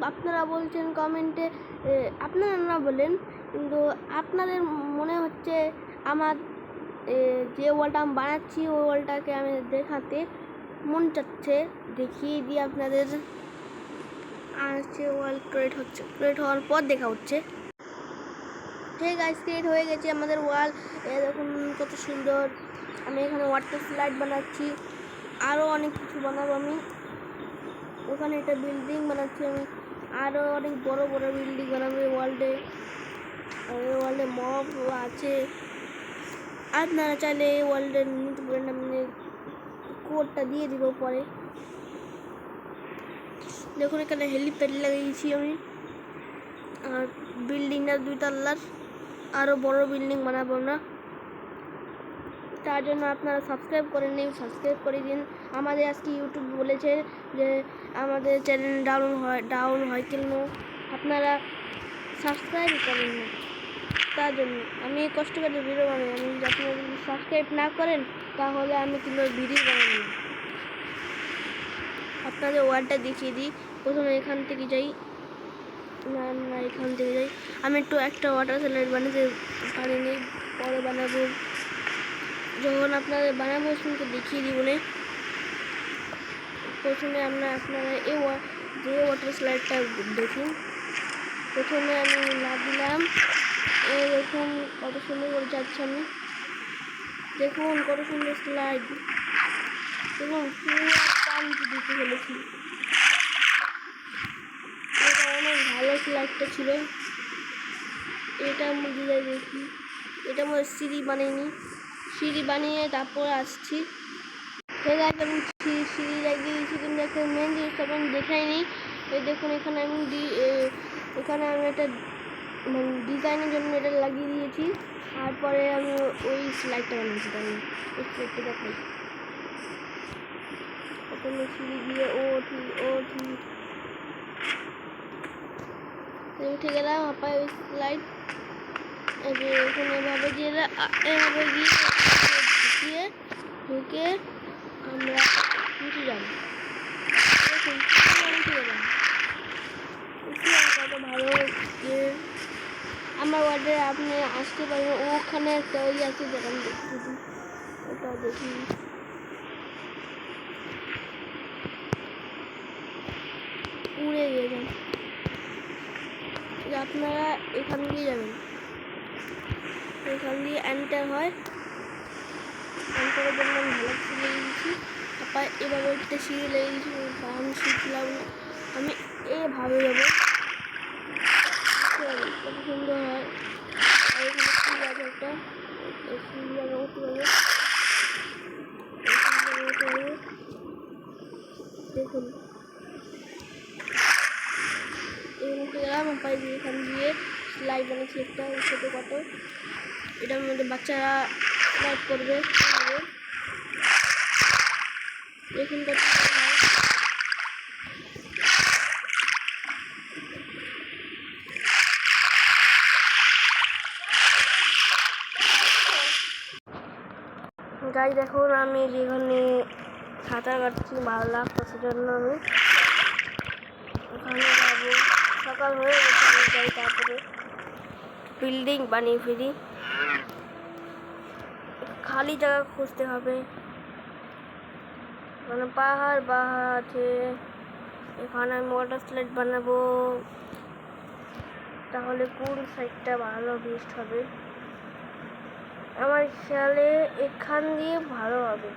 আপনারা বলছেন কমেন্টে, আপনারা না বলেন কিন্তু আপনাদের মনে হচ্ছে আমার যে ওয়ালটা আমি বানাচ্ছি ওই ওয়ালটাকে আমি দেখাতে মন চাচ্ছে, দেখিয়ে দিই আপনাদের। আর যে ওয়াল ক্রিয়েট হচ্ছে, ক্রিয়েট হওয়ার পর দেখা হচ্ছে। ঠিক গাইস, ক্রিয়েট হয়ে গেছে আমাদের ওয়াল। দেখুন কত সুন্দর। আমি এখানে ওয়াটার স্লাইড বানাচ্ছি, আরও অনেক কিছু বানাবো আমি। ওখানে একটা বিল্ডিং বানাচ্ছি আমি, আরও অনেক বড় বড় বিল্ডিং বানাবো ওয়ার্ল্ডে। ওয়ার্ল্ডে মব আছে, আপনারা চাইলে ওয়ার্ল্ডে নিতে পারেন। আমি কোডটা দিয়ে দিব পরে। দেখুন এখানে হেলিপ্যাড লাগিয়েছি আমি, আর বিল্ডিংটা 2 তলার, আরও বড় বিল্ডিং বানাবো না। তার জন্য আপনারা সাবস্ক্রাইব করে নিন, সাবস্ক্রাইব করে দিন। আমাদের আজকে ইউটিউব বলেছে যে আমাদের চ্যানেল ডাউন হয় কেন, আপনারা সাবস্ক্রাইব করেন না। তার জন্য আমি কষ্ট করে ভিডিও বানাই। আমি আপনারা যদি সাবস্ক্রাইব না করেন তাহলে আমি কিন্তু ভিডিও বানাই না। আপনাদের ওয়ার্ডটা দেখিয়ে দিই। প্রথমে এখান থেকে যাই, না এখান থেকে যাই। আমি একটা ওয়াটার স্লাইড বানাতে পারিনি, পরে বানাবো। যখন আপনাদের বানাবো শুনতে দেখিয়ে দিব না। প্রথমে আপনারা এই যে ওয়াটার স্লাইডটা দেখুন। প্রথমে আমি না দিলাম, দেখুন কত সুন্দর করে যাচ্ছে। আমি দেখুন কত সুন্দর স্লাইড, দেখুন পুরো পানিতে দিতে ফেলেছি। এটা অনেক ভালো স্লাইডটা ছিল। এটা আমি দিয়ে দেখি, এটা আমার সিঁড়ি বানাইনি, সিঁড়ি বানিয়ে তারপর আসছি। ঠিক আছে, আমি সিঁড়ি লাগিয়ে দিয়েছি, কিন্তু একটা মেন জিনিসটা আমি দেখাইনি। এই দেখুন এখানে আমি একটা ডিজাইনের জন্য এটা লাগিয়ে দিয়েছি। তারপরে আমি ওই স্লাইডটা বানিয়েছি, তাই ওই স্লাইডটা দেখাই। প্রথমে সিঁড়ি দিয়ে উঠে গেলাম আপায় ওই স্লাইড। এখানে এভাবে দিয়ে ঢুকে আমরা উঠে যাব। কত ভালো হচ্ছে আমার ওয়ার্ডে। আপনি আসতে পারেন, ওখানে একটা ওই আছে যেখান দেখতে দিই, ওটা দেখি। উড়ে গেলাম, আপনারা এখান দিয়ে যাবেন, এখান দিয়ে এন্টার হয়। এন্টারের জন্য আমি ভালো কিছু লেগে দিচ্ছি। তারপর এভাবে একটা সিঁড়ি লেগে দিচ্ছি, আমি শিখলাম। আমি এভাবে যাবো, কত সুন্দর হয়। আর এখানে সিঁড়ি আছে একটা, সিঁড়ি জায়গা করতে পারবো। দেখুন উঠে গেলাম পাই দিয়ে। এখান দিয়ে স্লাইড বানিয়েছি একটা ছোটো খাটো, এটার মধ্যে বাচ্চারা স্লাইড করবে। দেখুন কত গাই। দেখুন আমি যেখানে সাঁতার কাটছি, ভালো লাগতেছে জন্য আমি ওখানে যাবো। সকাল হয়ে গেছে, আমি যাই। তারপরে বিল্ডিং বানিয়ে ফিরি, খালি জায়গা খুঁজতে হবে। মানে পাহাড় আছে, এখানে আমি ওয়াটার স্লাইড বানাবো। তাহলে কোন সাইডটা ভালো বেস্ট হবে? আমার খেয়ালে এখান দিয়ে ভালো হবে।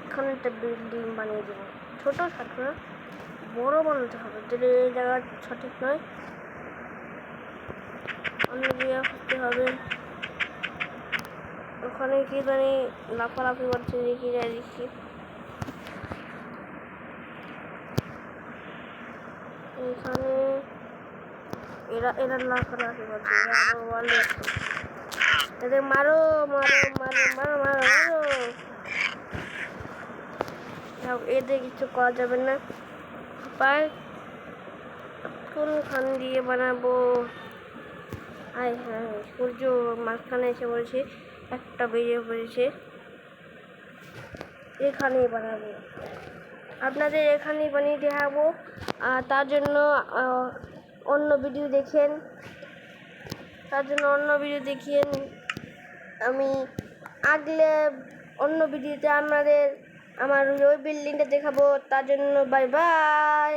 এখানে একটা বিল্ডিং বানিয়ে দেবো, ছোটো খাটো না, বড় বানাতে হবে। যদি এই জায়গা সঠিক নয়, অন্য জায়গা করতে হবে। ওখানে কি জানি লাফালাফি করছে, দেখি। এখানে এরা লাফালাফি করছে, এদের মারো। এদের কিছু করা যাবে না। পাই কোনখান দিয়ে বানাবো? হ্যাঁ, সূর্য মাঝখানে এসে পড়েছে, একটা বেরিয়ে পড়েছে, এখানেই বানাবো। আপনাদের এখানেই বানিয়ে দেখাবো। আর তার জন্য অন্য ভিডিও দেখেন, আমি আগলে অন্য ভিডিওতে আমার ওই বিল্ডিংটা দেখাবো। তার জন্য বাই বাই।